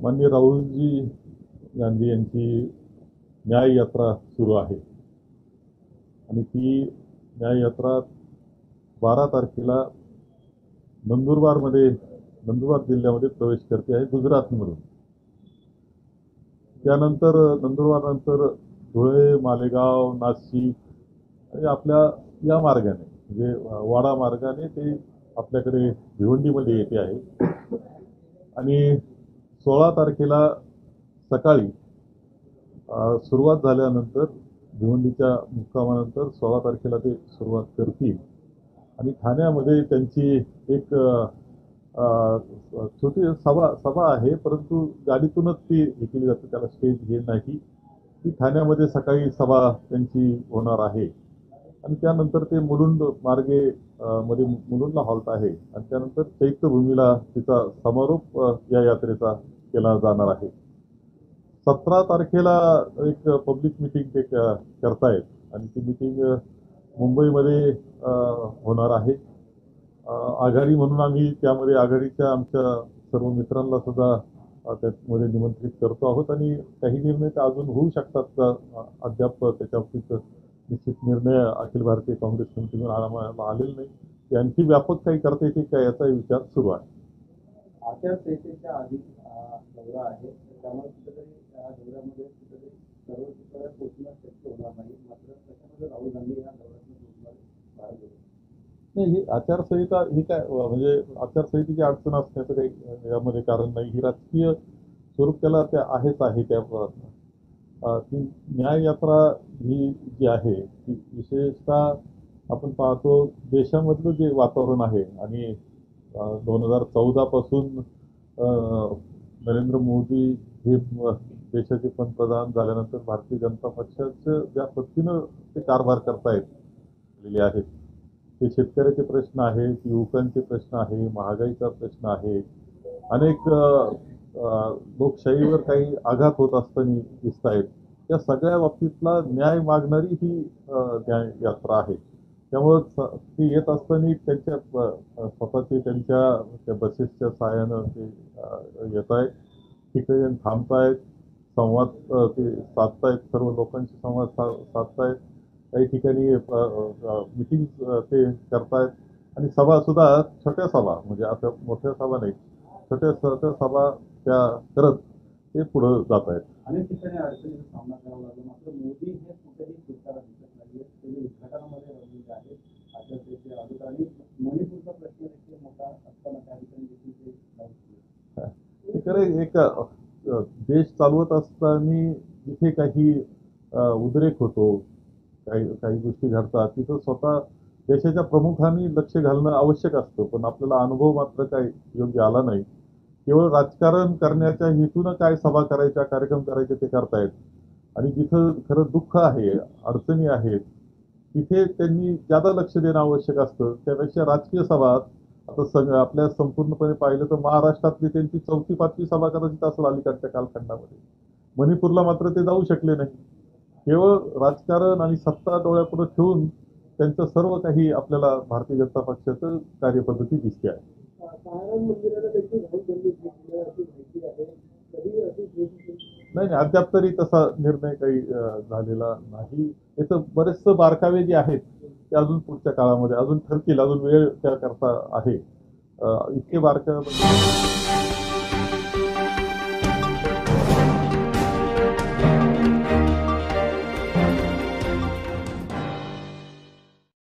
माननीय राहुलजी गांधी यांची न्याय यात्रा सुरू आहे आणि ती न्याय यात्रा 12 तारखेला नंदुरबार जिल्ह्यामध्ये प्रवेश करते आहे गुजरातमधून. त्यानंतर नंदुरबारनंतर धुळे, मालेगाव, नाशिक आणि आपल्या या मार्गाने म्हणजे वाडा मार्गाने ते आपल्याकडे भिवंडीमध्ये येते आहे आणि 16 तारखेला सकाळी सुरुवात झाल्यानंतर भिवंडीच्या मुक्कामानंतर 16 तारखेला ते सुरुवात करतील आणि ठाण्यामध्ये त्यांची एक छोटी सभा आहे, परंतु गाडीतूनच ती हे केली जाते, त्याला स्टेज हे नाही. ती ठाण्यामध्ये सकाळी सभा त्यांची होणार आहे आणि त्यानंतर ते मुलुंड मार्गे मध्ये मुलुंडला हॉल्ट आहे आणि त्यानंतर चैत्यभूमीला तिचा समारोप या यात्रेचा केला जाणार आहे. 17 तारखेला एक पब्लिक मिटिंग ते करतायत आणि ती मिटिंग मुंबईमध्ये होणार आहे. आघाडी म्हणून आम्ही त्यामध्ये आघाडीच्या आमच्या सर्व मित्रांना सुद्धा त्यामध्ये निमंत्रित करतो आहोत आणि काही निर्णय तर अजून होऊ शकतात. अद्याप त्याच्याबाबतीत निश्चित निर्णय अखिल भारतीय काँग्रेस कमिटीतून आलेला नाही. ते आणखी व्यापक काही करता येते का याचा विचार सुरू आहे. आचारसंहितेच्या आधी दौरा आहे, त्यामुळे कुठेतरी या दौऱ्यामध्ये कुठेतरी सर्व ठिकाणी पोहोचणं शक्य होणार नाही. मात्र त्याच्यामध्ये राहुल गांधी या दौऱ्यातून पोहोचणार बाहेर गेले नाही. ही आचारसंहिता ही काय म्हणजे आचारसंहितेची अडचण असण्याचं काही यामध्ये कारण नाही. ही राजकीय स्वरूप त्याला त्या आहेच आहे. त्या ती न्याय यात्रा ही जी आहे ती विशेषतः आपण पाहतो देशामधलं जे वातावरण आहे आणि 2014 पासून नरेंद्र मोदी हे देशाचे पंतप्रधान झाल्यानंतर भारतीय जनता पक्षाचं ज्या पद्धतीनं ते कारभार करतायत आहेत, ते शेतकऱ्याचे प्रश्न आहेत, युवकांचे प्रश्न आहे, महागाईचा प्रश्न आहे, अनेक लोकशाहीवर काही आघात होत असताना दिसत आहेत. या सगळ्या बाबतीतला न्याय मागणारी ही न्याय यात्रा आहे. त्यामुळं ती येत असताना त्यांच्या स्वतःचे त्यांच्या बसेसच्या सहाय्यानं ते येत आहेत, ठिकाणी थांबतायत, संवाद ते साधतायत, सर्व लोकांशी संवाद साधतायत, काही ठिकाणी मिटिंग ते करतायत आणि सभा सुद्धा छोट्या सभा म्हणजे आता मोठ्या सभा नाही, छोट्या सभा त्या करत ते पुढे जात आहेत. अनेक ठिकाणी अडचणीचा सामना करावा लागला, मात्र मोदी हे कुठेही फिरताना दिसत नाहीये. ते उद्घाटनामध्ये रमलेले आहेत आचारसंहितेच्या अगोदर आणि मणिपूरचा प्रश्न देखील मोठा असताना त्या ठिकाणी देखील ते खरं एक देश चालवत असताना जिथे काही उद्रेक होतो, काही गोष्टी घडतात, तिथं स्वतः देशाच्या प्रमुखांनी लक्ष घालणं आवश्यक असतं. पण आपल्याला अनुभव मात्र काही योग्य आला नाही. केवळ राजकारण करण्याच्या हेतूनं काय सभा करायच्या, कार्यक्रम करायचे ते करतायत आणि जिथं खरं दुःख आहे, अडचणी आहेत, तिथे त्यांनी ज्यादा लक्ष देणं आवश्यक असतं. त्यापेक्षा राजकीय सभा आता आपल्या संपूर्णपणे पाहिलं तर महाराष्ट्रातली त्यांची 4थी-5थी सभा कदाचित असेल अलीकडच्या कालखंडामध्ये. मणिपूरला मात्र ते जाऊ शकले नाही. केवळ राजकारण आणि सत्ता डोळ्यापुढे ठेवून त्यांचं सर्व काही आपल्याला भारतीय जनता पक्षाचं कार्यपद्धती दिसते आहे. नाही, अद्याप तरी तसा निर्णय काही झालेला नाही. याचं बरेचसे बारकावे जे आहेत ते अजून पुढच्या काळामध्ये अजून ठरतील, अजून वेळ त्याकरता आहे. इतके बारकावे